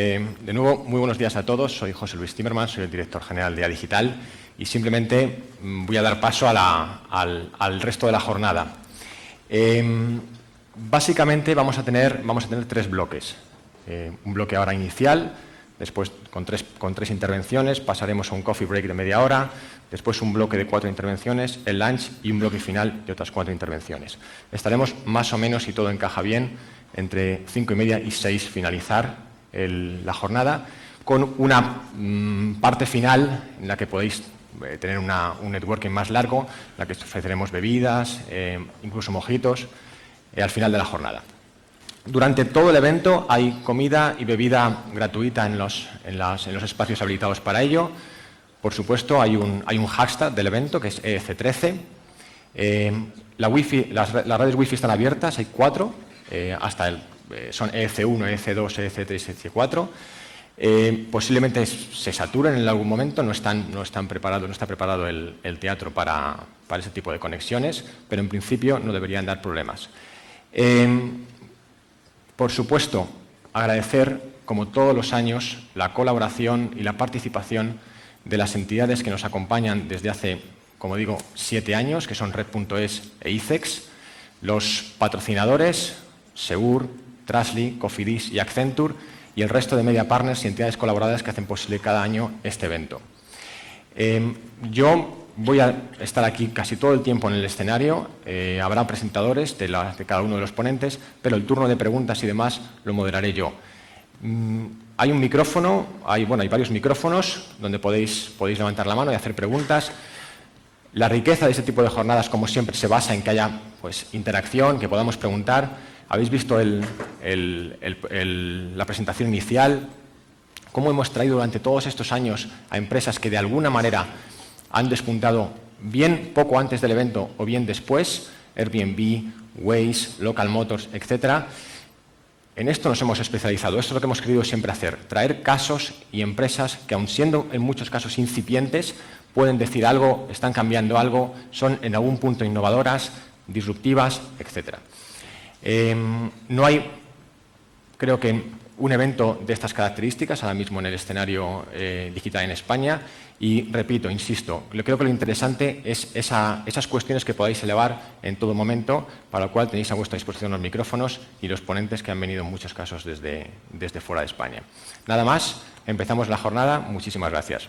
De nuevo, muy buenos días a todos. Soy José Luis Timmerman, soy el director general de Digital y simplemente voy a dar paso al resto de la jornada. Básicamente vamos a tener tres bloques. Un bloque ahora inicial, después con tres intervenciones, pasaremos a un coffee break de media hora, después un bloque de 4 intervenciones, el lunch y un bloque final de otras 4 intervenciones. Estaremos más o menos, si todo encaja bien, entre 5:30 y 6 finalizar la jornada, con una parte final en la que podéis tener un networking más largo, en la que ofreceremos bebidas, incluso mojitos, al final de la jornada. Durante todo el evento hay comida y bebida gratuita en los espacios habilitados para ello. Por supuesto, hay un hashtag del evento que es EEC13. Las redes wifi están abiertas, hay 4, son EEC1, EEC2, EEC3, EEC4. Posiblemente se saturen en algún momento, no está preparado el teatro para ese tipo de conexiones, pero en principio no deberían dar problemas. Por supuesto, agradecer, como todos los años, la colaboración y la participación de las entidades que nos acompañan desde hace, como digo, 7 años, que son Red.es e ICEX, los patrocinadores, Segur, Trustly, Cofidis y Accenture, y el resto de media partners y entidades colaboradoras que hacen posible cada año este evento. Yo voy a estar aquí casi todo el tiempo en el escenario, habrá presentadores de cada uno de los ponentes, pero el turno de preguntas y demás lo moderaré yo. Hay un micrófono, hay varios micrófonos donde podéis levantar la mano y hacer preguntas. La riqueza de este tipo de jornadas, como siempre, se basa en que haya interacción, que podamos preguntar. Habéis visto la presentación inicial, cómo hemos traído durante todos estos años a empresas que de alguna manera han despuntado bien poco antes del evento o bien después, Airbnb, Waze, Local Motors, etc. En esto nos hemos especializado, esto es lo que hemos querido siempre hacer, traer casos y empresas que, aun siendo en muchos casos incipientes, pueden decir algo, están cambiando algo, son en algún punto innovadoras, disruptivas, etc. No hay, creo que, un evento de estas características ahora mismo en el escenario digital en España y, repito, insisto, creo que lo interesante es esas cuestiones que podáis elevar en todo momento, para lo cual tenéis a vuestra disposición los micrófonos y los ponentes que han venido en muchos casos desde fuera de España. Nada más, empezamos la jornada. Muchísimas gracias.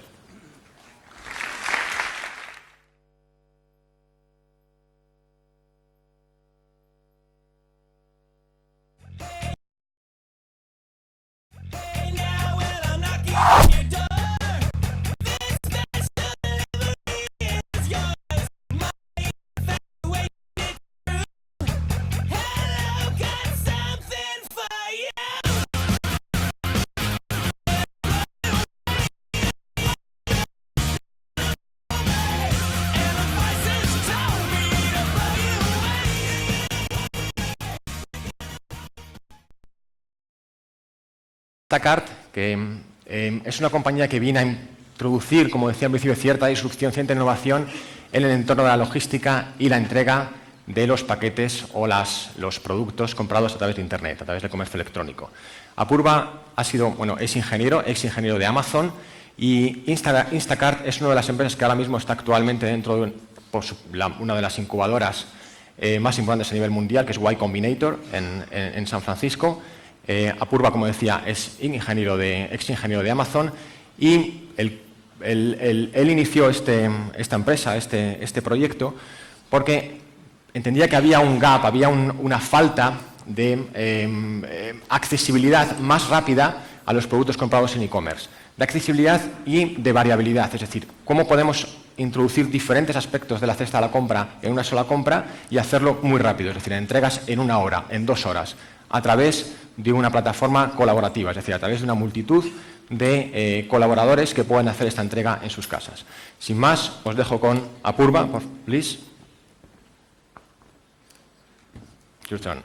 Instacart, que es una compañía que viene a introducir, como decía al principio, cierta disrupción, cierta innovación en el entorno de la logística y la entrega de los paquetes o los productos comprados a través de Internet, a través del comercio electrónico. Apoorva es ex ingeniero de Amazon, y Instacart es una de las empresas que ahora mismo está actualmente dentro de una de las incubadoras más importantes a nivel mundial, que es Y Combinator en San Francisco. Apoorva, como decía, es ex ingeniero de Amazon, y él inició esta empresa, este proyecto, porque entendía que había un gap, había una falta de accesibilidad más rápida a los productos comprados en e-commerce, de accesibilidad y de variabilidad, es decir, cómo podemos introducir diferentes aspectos de la cesta de la compra en una sola compra y hacerlo muy rápido, es decir, entregas en 1 hora, en 2 horas, a través de una plataforma colaborativa, es decir, a través de una multitud de colaboradores que puedan hacer esta entrega en sus casas. Sin más, os dejo con Apoorva, please. Your turn.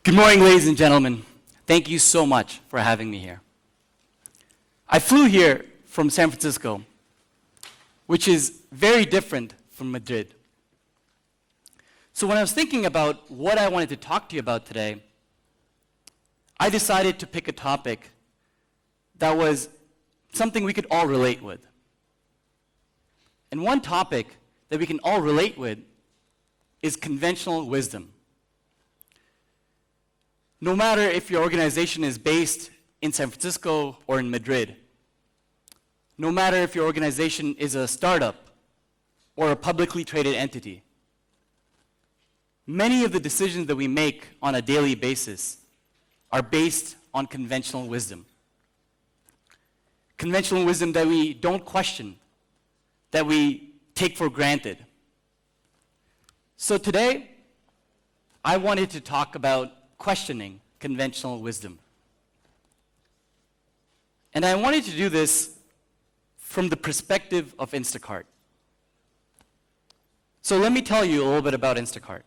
Good morning, ladies and gentlemen. Thank you so much for having me here. I flew here from San Francisco which is very different from Madrid. So when I was thinking about what I wanted to talk to you about today, I decided to pick a topic that was something we could all relate with. And one topic that we can all relate with is conventional wisdom. No matter if your organization is based in San Francisco or in Madrid, no matter if your organization is a startup or a publicly traded entity, many of the decisions that we make on a daily basis are based on conventional wisdom. Conventional wisdom that we don't question, that we take for granted. So today, I wanted to talk about questioning conventional wisdom. And I wanted to do this from the perspective of Instacart. So let me tell you a little bit about Instacart.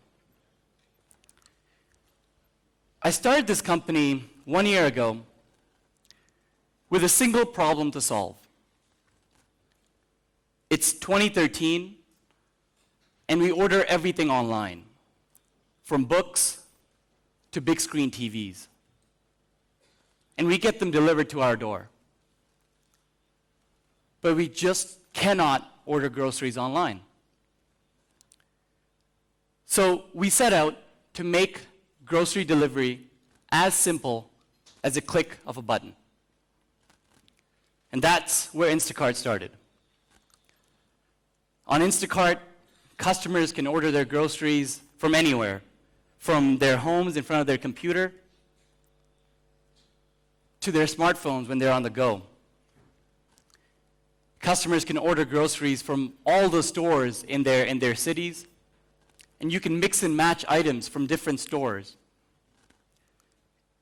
I started this company 1 year ago with a single problem to solve. It's 2013, and we order everything online, from books to big screen TVs. And we get them delivered to our door. But we just cannot order groceries online. So we set out to make grocery delivery as simple as a click of a button. And that's where Instacart started. On Instacart, customers can order their groceries from anywhere, from their homes in front of their computer to their smartphones when they're on the go. Customers can order groceries from all the stores in their cities, and you can mix and match items from different stores.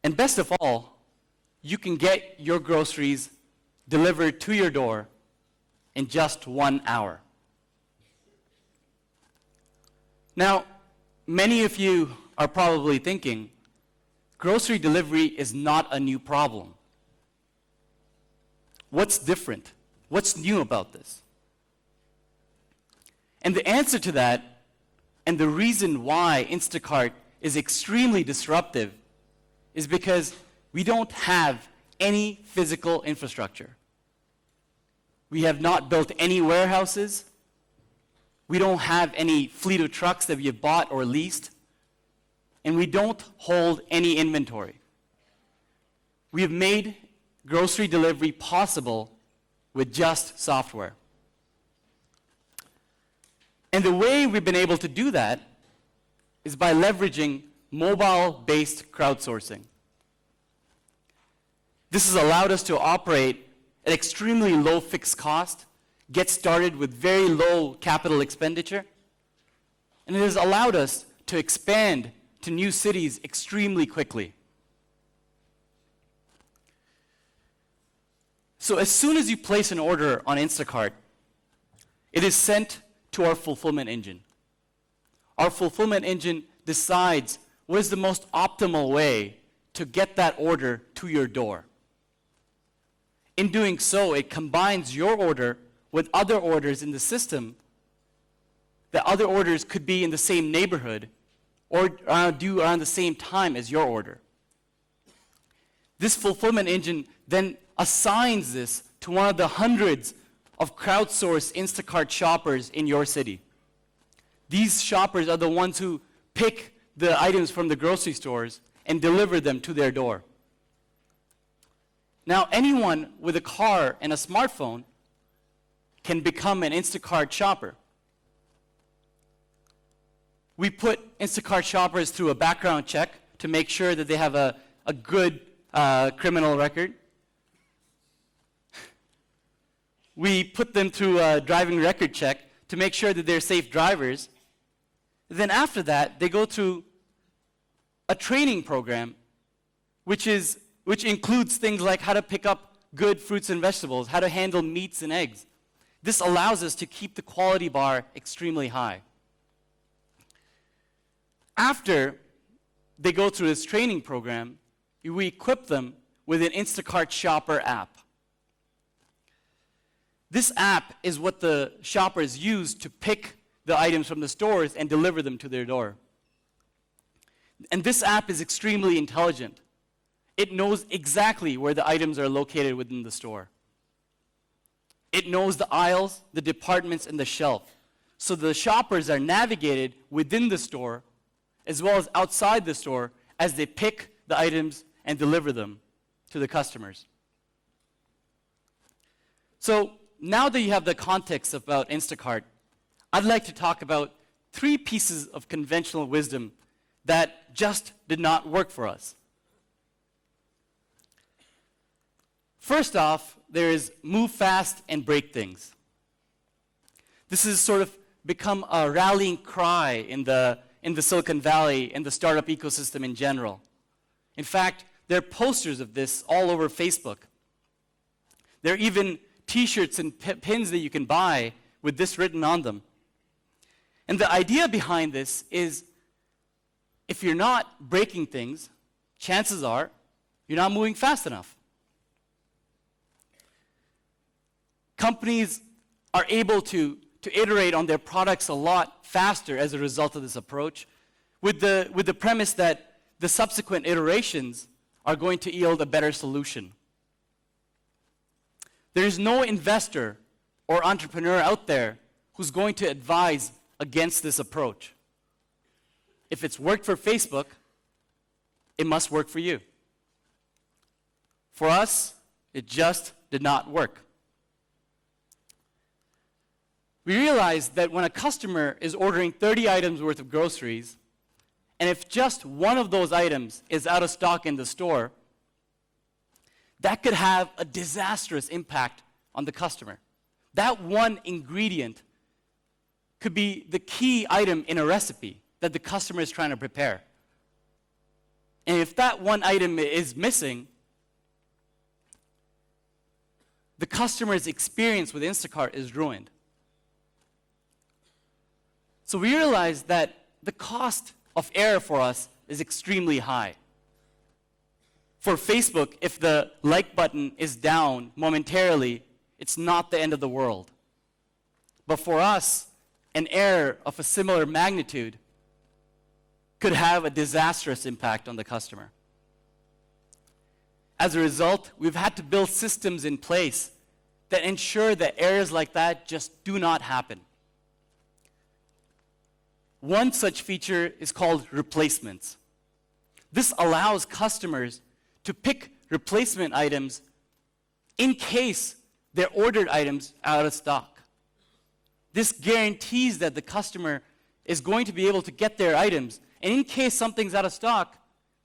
And best of all, you can get your groceries delivered to your door in just 1 hour. Now, many of you are probably thinking, grocery delivery is not a new problem. What's different? What's new about this? And the answer to that, and the reason why Instacart is extremely disruptive, is because we don't have any physical infrastructure. We have not built any warehouses. We don't have any fleet of trucks that we have bought or leased. And we don't hold any inventory. We have made grocery delivery possible with just software. And the way we've been able to do that is by leveraging mobile-based crowdsourcing. This has allowed us to operate at extremely low fixed cost, get started with very low capital expenditure, and it has allowed us to expand to new cities extremely quickly. So as soon as you place an order on Instacart, it is sent to our fulfillment engine. Our fulfillment engine decides what is the most optimal way to get that order to your door. In doing so, it combines your order with other orders in the system. The other orders could be in the same neighborhood or due around the same time as your order. This fulfillment engine then assigns this to one of the hundreds of crowdsourced Instacart shoppers in your city. These shoppers are the ones who pick the items from the grocery stores and deliver them to their door. Now, anyone with a car and a smartphone can become an Instacart shopper. We put Instacart shoppers through a background check to make sure that they have a good criminal record. We put them through a driving record check to make sure that they're safe drivers. Then after that, they go through a training program, which includes things like how to pick up good fruits and vegetables, how to handle meats and eggs. This allows us to keep the quality bar extremely high. After they go through this training program, we equip them with an Instacart shopper app. This app is what the shoppers use to pick the items from the stores and deliver them to their door. And this app is extremely intelligent. It knows exactly where the items are located within the store. It knows the aisles, the departments, and the shelf. So the shoppers are navigated within the store as well as outside the store as they pick the items and deliver them to the customers. So now that you have the context about Instacart, I'd like to talk about 3 pieces of conventional wisdom that just did not work for us. First off, there is move fast and break things. This has sort of become a rallying cry in the Silicon Valley and the startup ecosystem in general. In fact, there are posters of this all over Facebook. There are even t-shirts and pins that you can buy with this written on them. And the idea behind this is if you're not breaking things, chances are you're not moving fast enough. Companies are able to iterate on their products a lot faster as a result of this approach, with the premise that the subsequent iterations are going to yield a better solution. There is no investor or entrepreneur out there who's going to advise against this approach. If it's worked for Facebook, it must work for you. For us, it just did not work. We realized that when a customer is ordering 30 items worth of groceries, and if just one of those items is out of stock in the store, that could have a disastrous impact on the customer. That one ingredient could be the key item in a recipe that the customer is trying to prepare. And if that one item is missing, the customer's experience with Instacart is ruined. So we realized that the cost of error for us is extremely high. For Facebook, if the like button is down momentarily, it's not the end of the world. But for us, an error of a similar magnitude could have a disastrous impact on the customer. As a result, we've had to build systems in place that ensure that errors like that just do not happen. One such feature is called replacements. This allows customers to pick replacement items in case their ordered items are out of stock. This guarantees that the customer is going to be able to get their items, and in case something's out of stock,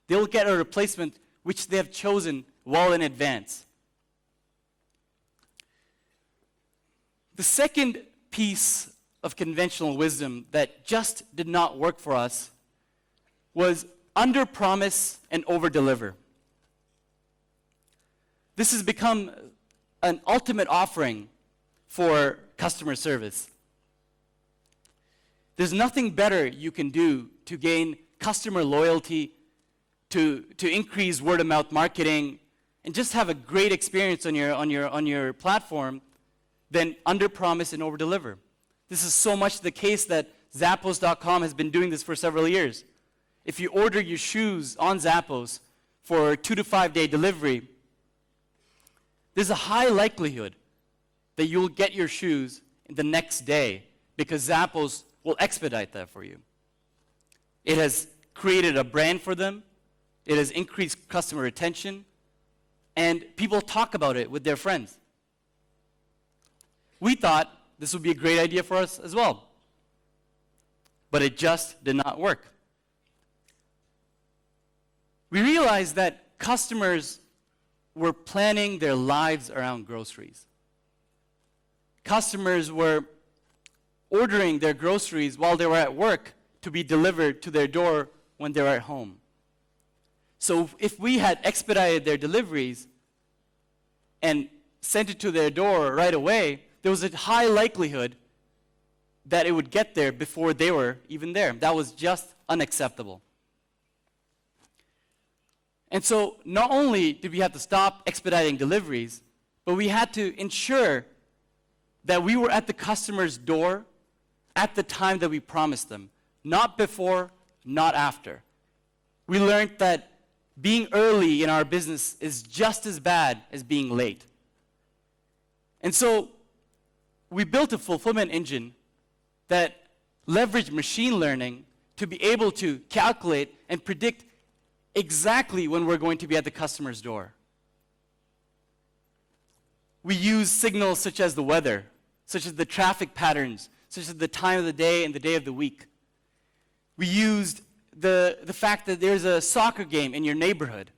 they'll get a replacement which they have chosen well in advance. The second piece of conventional wisdom that just did not work for us was under-promise and over-deliver. This has become an ultimate offering for customer service. There's nothing better you can do to gain customer loyalty, to increase word-of-mouth marketing, and just have a great experience on your platform than under-promise and over-deliver. This is so much the case that Zappos.com has been doing this for several years. If you order your shoes on Zappos for 2 to 5 day delivery, there's a high likelihood that you'll get your shoes the next day because Zappos will expedite that for you. It has created a brand for them. It has increased customer retention. And people talk about it with their friends. We thought this would be a great idea for us as well. But it just did not work. We realized that customers were planning their lives around groceries. Customers were ordering their groceries while they were at work to be delivered to their door when they were at home. So if we had expedited their deliveries and sent it to their door right away, there was a high likelihood that it would get there before they were even there. That was just unacceptable. And so not only did we have to stop expediting deliveries, but we had to ensure that we were at the customer's door at the time that we promised them, not before, not after. We learned that being early in our business is just as bad as being late. And so we built a fulfillment engine that leveraged machine learning to be able to calculate and predict exactly when we're going to be at the customer's door. We use signals such as the weather, such as the traffic patterns, such as the time of the day and the day of the week. We used the fact that there's a soccer game in your neighborhood.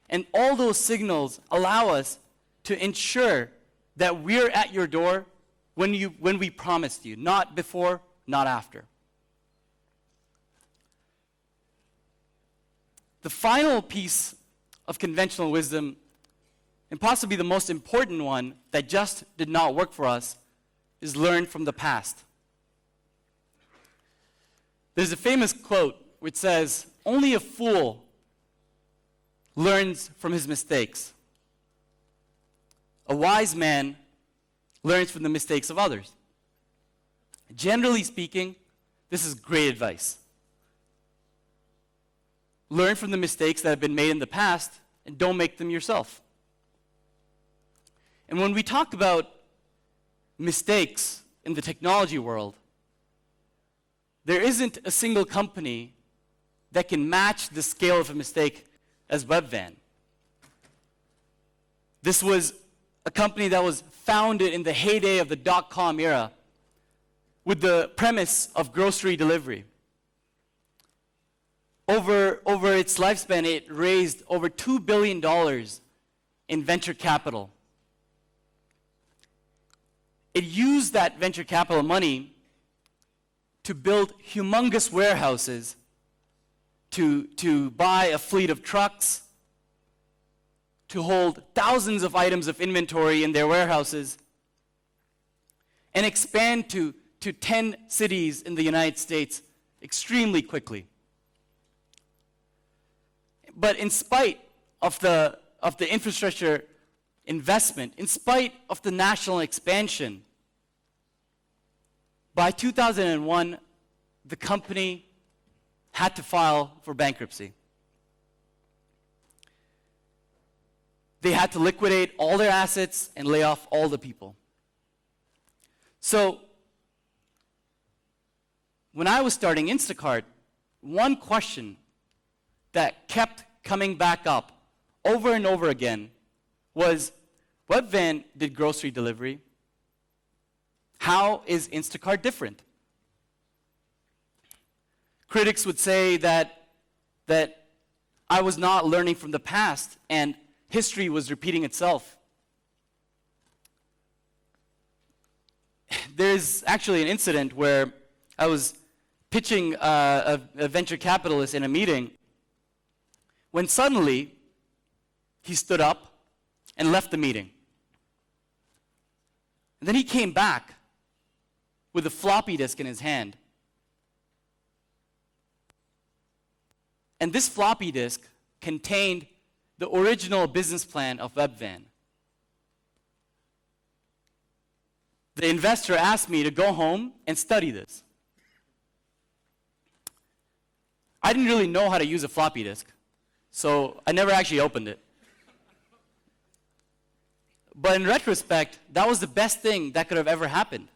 And all those signals allow us to ensure that we're at your door when we promised you, not before, not after. The final piece of conventional wisdom, and possibly the most important one that just did not work for us, is learn from the past. There's a famous quote which says, "Only a fool learns from his mistakes. A wise man learns from the mistakes of others." Generally speaking, this is great advice. Learn from the mistakes that have been made in the past and don't make them yourself. And when we talk about mistakes in the technology world, there isn't a single company that can match the scale of a mistake as Webvan. This was a company that was founded in the heyday of the dot-com era with the premise of grocery delivery. Over its lifespan, it raised over $2 billion in venture capital. It used that venture capital money to build humongous warehouses, to buy a fleet of trucks, to hold thousands of items of inventory in their warehouses, and expand to 10 cities in the United States extremely quickly. But in spite of the infrastructure investment, in spite of the national expansion, by 2001, the company had to file for bankruptcy. They had to liquidate all their assets and lay off all the people. So, when I was starting Instacart, one question that kept coming back up over and over again was, Webvan did grocery delivery. How is Instacart different? Critics would say that I was not learning from the past and history was repeating itself. There's actually an incident where I was pitching a venture capitalist in a meeting when suddenly he stood up and left the meeting. And then he came back with a floppy disk in his hand. And this floppy disk contained the original business plan of Webvan. The investor asked me to go home and study this. I didn't really know how to use a floppy disk, so I never actually opened it. But in retrospect, that was the best thing that could have ever happened.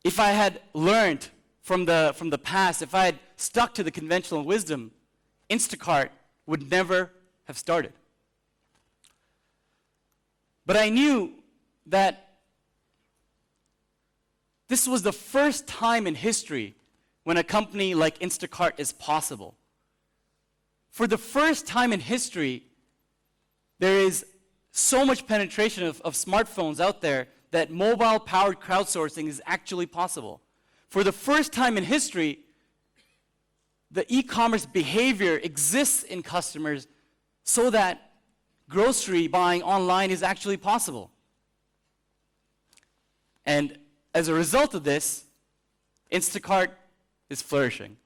If I had learned from the past, if I had stuck to the conventional wisdom, Instacart would never have started. But I knew that this was the first time in history when a company like Instacart is possible. For the first time in history, there is so much penetration of smartphones out there that mobile-powered crowdsourcing is actually possible. For the first time in history, the e-commerce behavior exists in customers so that grocery buying online is actually possible. And as a result of this, Instacart is flourishing.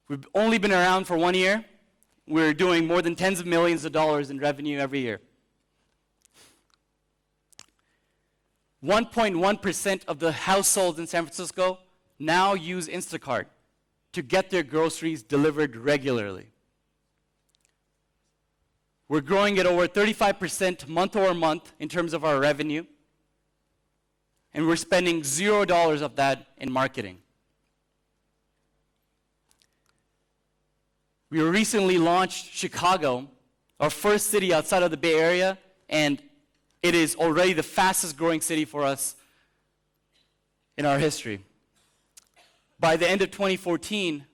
We've only been around for 1 year. We're doing more than tens of millions of dollars in revenue every year. 1.1% of the households in San Francisco now use Instacart to get their groceries delivered regularly. We're growing at over 35% month over month in terms of our revenue, and we're spending $0 of that in marketing. We recently launched Chicago, our first city outside of the Bay Area, and it is already the fastest growing city for us in our history. By the end of 2014,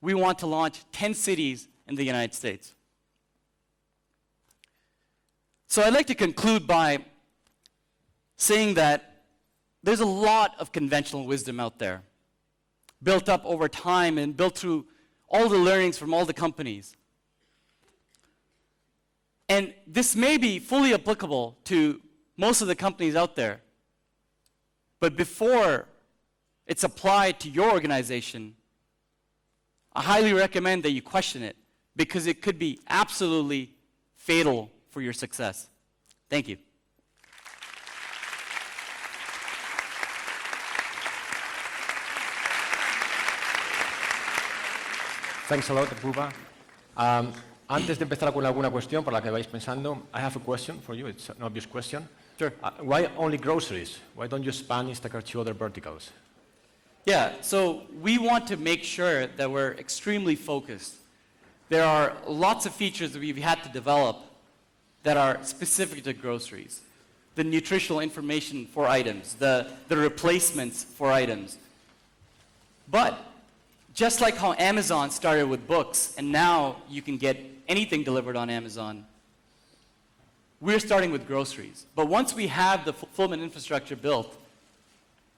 we want to launch 10 cities in the United States. So I'd like to conclude by saying that there's a lot of conventional wisdom out there, built up over time and built through all the learnings from all the companies. And this may be fully applicable to most of the companies out there. But before it's applied to your organization, I highly recommend that you question it, because it could be absolutely fatal for your success. Thank you. Thanks a lot, Apoorva. Antes de empezar con alguna cuestión por la que vais pensando, I have a question for you. It's an obvious question. Sure. Why only groceries? Why don't you expand Instacart to other verticals? Yeah, so we want to make sure that we're extremely focused. There are lots of features that we've had to develop that are specific to groceries. The nutritional information for items, the replacements for items. But just like how Amazon started with books, and now you can get anything delivered on Amazon, we're starting with groceries. But once we have the fulfillment infrastructure built,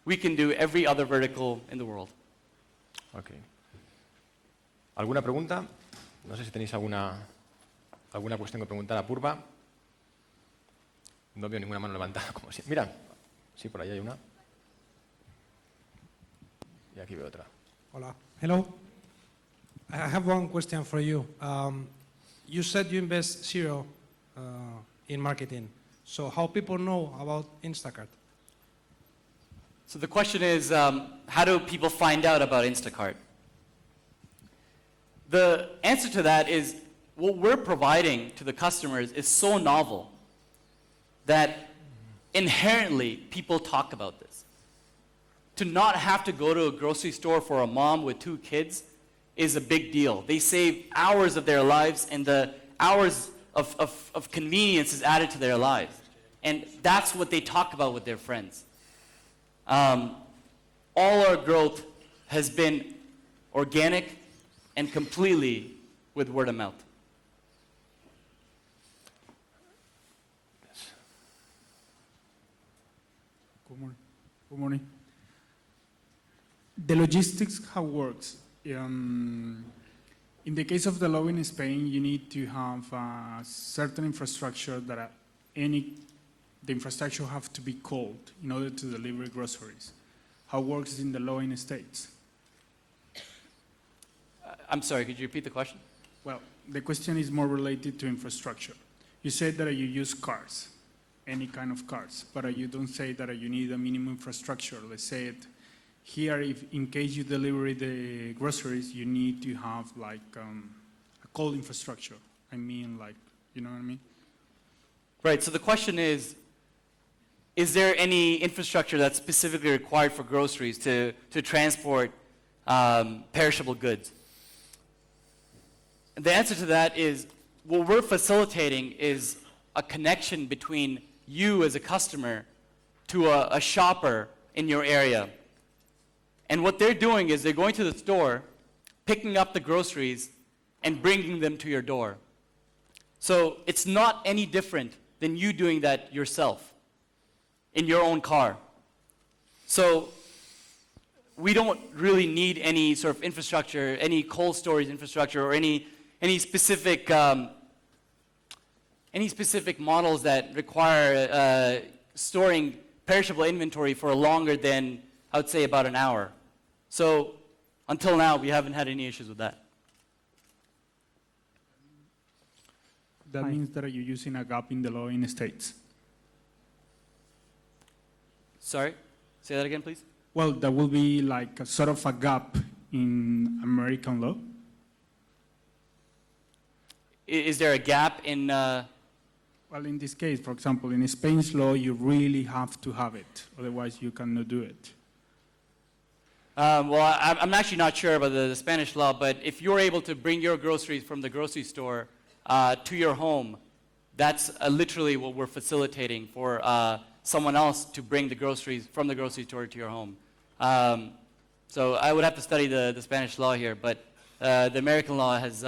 we can do every other vertical in the world. Okay. ¿Alguna pregunta? No sé si tenéis alguna cuestión que preguntar a Apoorva. No veo ninguna mano levantada, como si. Mira, sí, por ahí hay una. Y aquí veo otra. Hola. Hello. I have one question for you. You said you invest zero in marketing. So how people know about Instacart? So the question is, how do people find out about Instacart? The answer to that is, what we're providing to the customers is so novel that inherently people talk about this. To not have to go to a grocery store for a mom with 2 kids is a big deal. They save hours of their lives, and the hours of convenience is added to their lives. And that's what they talk about with their friends. All our growth has been organic and completely with word of mouth. Good morning. The logistics, how it works? In the case of the law in Spain, you need to have a certain infrastructure that the infrastructure have to be called in order to deliver groceries. How it works in the law in the States? I'm sorry, could you repeat the question? Well, the question is more related to infrastructure. You said that you use cars, any kind of cars, but you don't say that you need a minimum infrastructure. Let's say it here, if in case you deliver the groceries, you need to have like a call infrastructure. I mean, like, you know what I mean? Right, so the question is there any infrastructure that's specifically required for groceries to transport perishable goods? And the answer to that is, what we're facilitating is a connection between you as a customer to a shopper in your area. And what they're doing is they're going to the store, picking up the groceries, and bringing them to your door. So it's not any different than you doing that yourself in your own car. So we don't really need any sort of infrastructure, any cold storage infrastructure, or any specific models that require storing perishable inventory for longer than, I would say, about an hour. So until now, we haven't had any issues with that. That means that you're using a gap in the law in the States. Sorry, say that again, please. Well, there will be like a sort of a gap in American law. Is there a gap in? Well, in this case, for example, in Spain's law, you really have to have it, otherwise you cannot do it. Well, I'm actually not sure about the Spanish law, but if you're able to bring your groceries from the grocery store to your home, that's literally what we're facilitating for someone else to bring the groceries from the grocery store to your home. So I would have to study the Spanish law here, but the American law has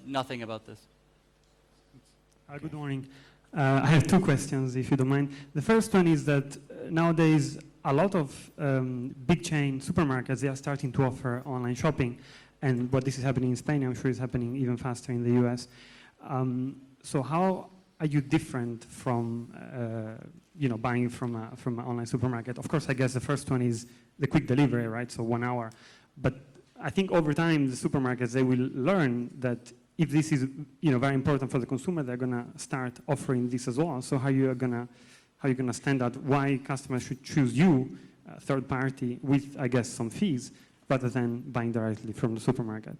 nothing about this. Good morning. I have two questions, if you don't mind. The first one is that nowadays a lot of big chain supermarkets, they are starting to offer online shopping. And what this is happening in Spain, I'm sure is happening even faster in the US. So how are you different from buying from an online supermarket? Of course, I guess the first one is the quick delivery, right? So 1 hour. But I think over time, the supermarkets, they will learn that if this is very important for the consumer, they're going to start offering this as well. So how are you going to stand out why customers should choose you, third party, with, I guess, some fees, rather than buying directly from the supermarket?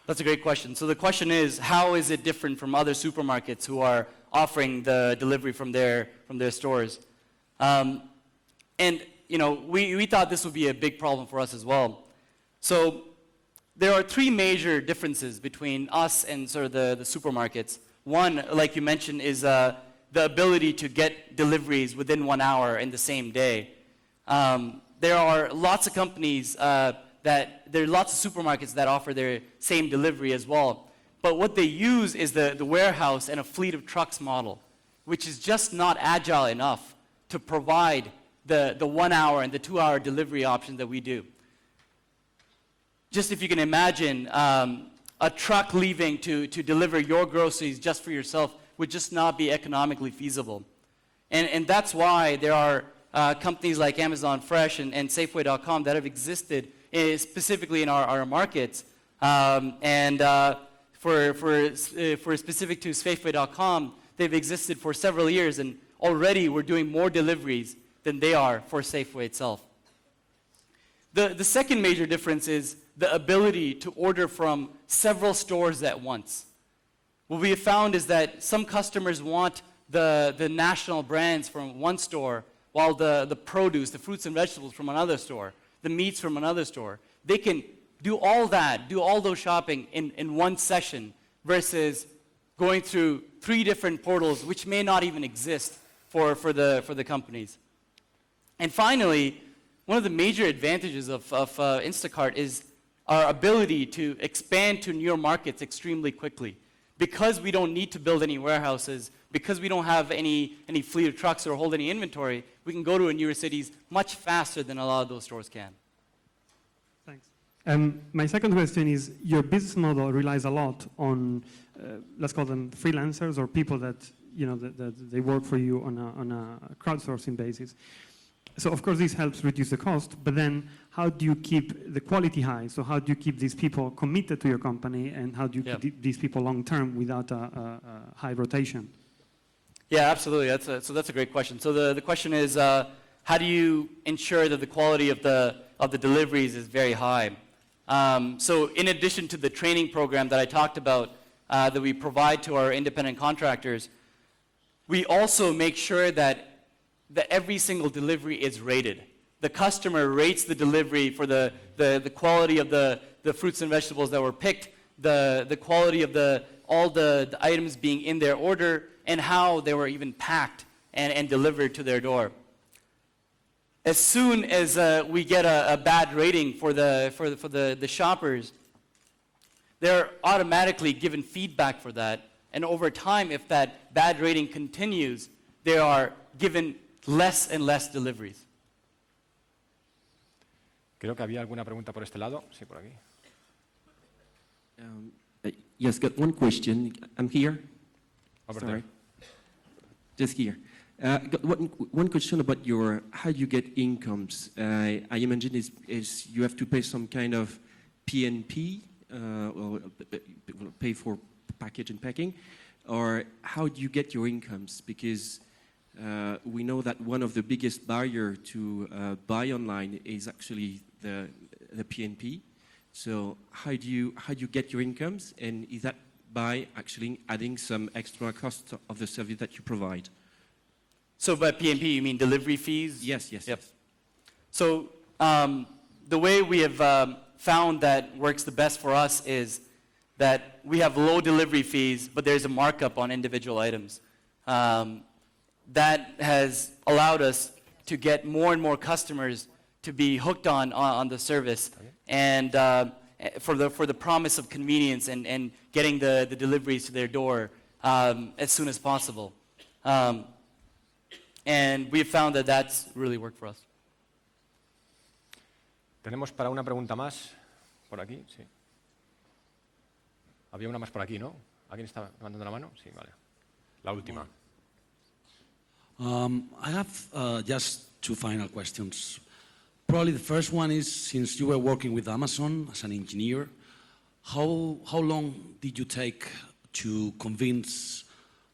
That's a great question. So the question is, how is it different from other supermarkets who are offering the delivery from their stores? And we thought this would be a big problem for us as well. So there are three major differences between us and sort of the supermarkets. One, like you mentioned, is the ability to get deliveries within 1 hour in the same day. There are lots of companies there are lots of supermarkets that offer their same delivery as well. But what they use is the warehouse and a fleet of trucks model, which is just not agile enough to provide the 1 hour and the 2 hour delivery option that we do. Just if you can imagine, a truck leaving to deliver your groceries just for yourself would just not be economically feasible. And that's why there are companies like Amazon Fresh and Safeway.com that have existed specifically in our markets. For specific to Safeway.com, they've existed for several years, and already we're doing more deliveries than they are for Safeway itself. The second major difference is the ability to order from several stores at once. What we have found is that some customers want the national brands from one store, while the produce, the fruits and vegetables from another store, the meats from another store. They can do all that, do all those shopping in one session versus going through 3 different portals, which may not even exist for the companies. And finally, one of the major advantages of Instacart is our ability to expand to newer markets extremely quickly. Because we don't need to build any warehouses, because we don't have any fleet of trucks or hold any inventory, we can go to newer cities much faster than a lot of those stores can. Thanks. My second question is, your business model relies a lot on, let's call them freelancers or people that, that they work for you on a crowdsourcing basis. So of course this helps reduce the cost, but then how do you keep the quality high? So how do you keep these people committed to your company, and how do you keep these people long term without a high rotation? Yeah, absolutely. That's a great question. So the question is, how do you ensure that the quality of the deliveries is very high? So in addition to the training program that I talked about that we provide to our independent contractors, we also make sure that every single delivery is rated. The customer rates the delivery for the quality of the fruits and vegetables that were picked, the quality of all the items being in their order, and how they were even packed and delivered to their door. As soon as we get a bad rating for the shoppers, they're automatically given feedback for that. And over time, if that bad rating continues, they are given less and less deliveries. Creo que había alguna pregunta por este lado. Sí, por aquí. Yes, got one question. I'm here. Over Sorry. there. Just here. Got one question about how you get incomes. I imagine is you have to pay some kind of P&P, or pay for package and packing, or how do you get your incomes? Because we know that one of the biggest barrier to buy online is actually the PNP. So how do you get your incomes, and is that by actually adding some extra cost of the service that you provide? So by PNP, you mean delivery fees? Yes, yes. Yep. Yes. So the way we have found that works the best for us is that we have low delivery fees, but there's a markup on individual items. That has allowed us to get more and more customers to be hooked on the service, and for the promise of convenience and getting the deliveries to their door as soon as possible. And we've found that that's really worked for us. Tenemos para una pregunta más por aquí, sí. Había una más por aquí, ¿no? ¿Alguien está levantando la mano? Sí, vale. La última. I have just two final questions. Probably the first one is, since you were working with Amazon as an engineer, how long did you take to convince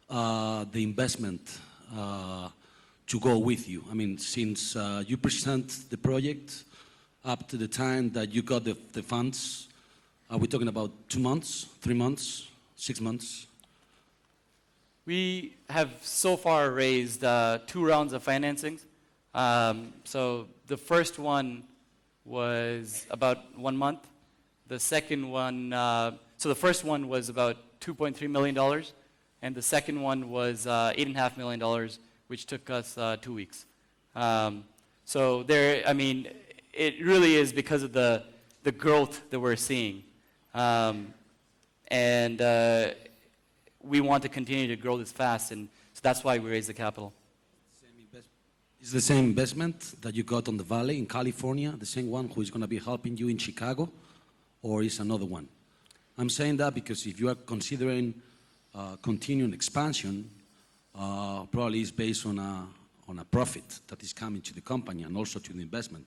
the investment to go with you? I mean, since you present the project up to the time that you got the funds, are we talking about 2 months, 3 months, 6 months? We have so far raised 2 rounds of financings. So the first one was about 1 month. The second one, so the first one was about $2.3 million, and the second one was $8.5 million, which took us 2 weeks. So there, I mean, it really is because of the growth that we're seeing. And we want to continue to grow this fast, and so that's why we raised the capital. Is the same investment that you got on the Valley in California, the same one who is going to be helping you in Chicago, or is another one? I'm saying that because if you are considering continuing expansion, probably it's based on a profit that is coming to the company and also to the investment.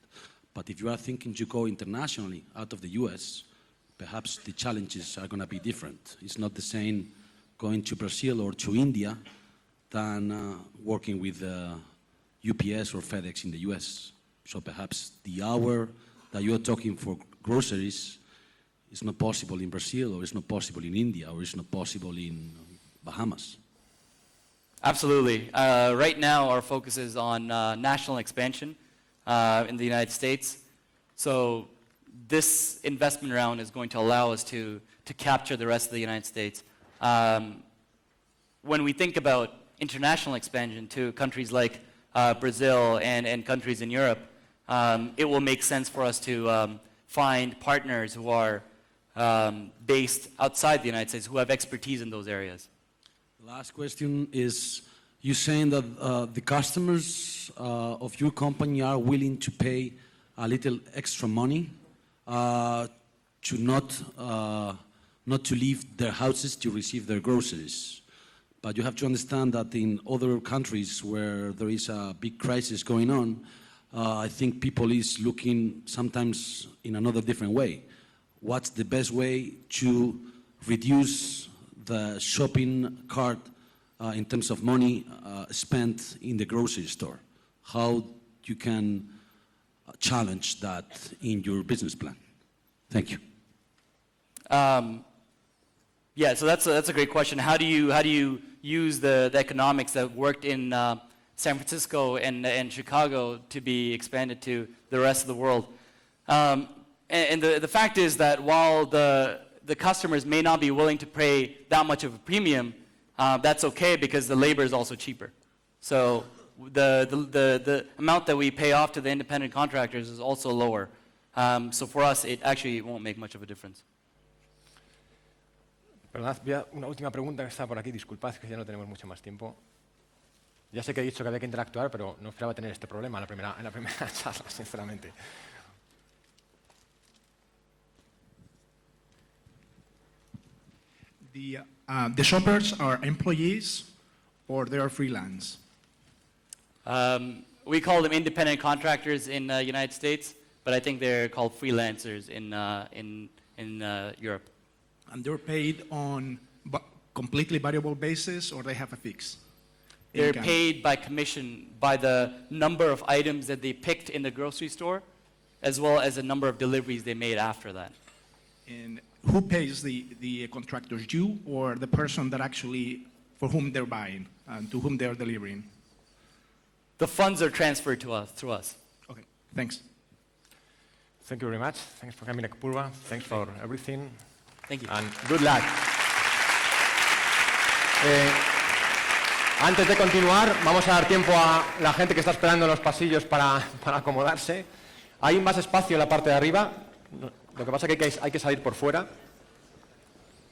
But if you are thinking to go internationally out of the US, perhaps the challenges are going to be different. It's not the same going to Brazil or to India than working with UPS or FedEx in the US. So perhaps the hour that you're talking for groceries is not possible in Brazil, or it's not possible in India, or it's not possible in Bahamas. Absolutely. Right now, our focus is on national expansion in the United States. So this investment round is going to allow us to capture the rest of the United States. When we think about international expansion to countries like Brazil and countries in Europe, it will make sense for us to find partners who are based outside the United States, who have expertise in those areas. The last question is, you're saying that the customers of your company are willing to pay a little extra money to not to leave their houses to receive their groceries. But you have to understand that in other countries where there is a big crisis going on, I think people is looking sometimes in another different way. What's the best way to reduce the shopping cart in terms of money spent in the grocery store? How you can challenge that in your business plan? Thank you. Yeah, so that's a great question. How do you use the economics that worked in San Francisco and Chicago to be expanded to the rest of the world? And the fact is that while the customers may not be willing to pay that much of a premium, that's okay because the labor is also cheaper. So the amount that we pay off to the independent contractors is also lower. So for us, it actually won't make much of a difference. Perdonad, una última pregunta que está por aquí. Disculpad que ya no tenemos mucho más tiempo. Ya sé que he dicho que había que interactuar, pero no esperaba tener este problema en la primera charla, sinceramente. The shoppers are employees or they are freelance? We call them independent contractors in the United States, but I think they're called freelancers in Europe. And they're paid on completely variable basis or they have a fix? They're income. paid by commission by the number of items that they picked in the grocery store, as well as the number of deliveries they made after that. And who pays the contractors, you or the person that actually, for whom they're buying and to whom they're delivering? The funds are transferred to us, through us. Okay, thanks. Thank you very much. Thanks for coming, Apoorva. Thanks for everything. Thank you. And good luck. Antes de continuar, vamos a dar tiempo a la gente que está esperando en los pasillos para acomodarse. Hay más espacio en la parte de arriba. Lo que pasa es que hay que salir por fuera.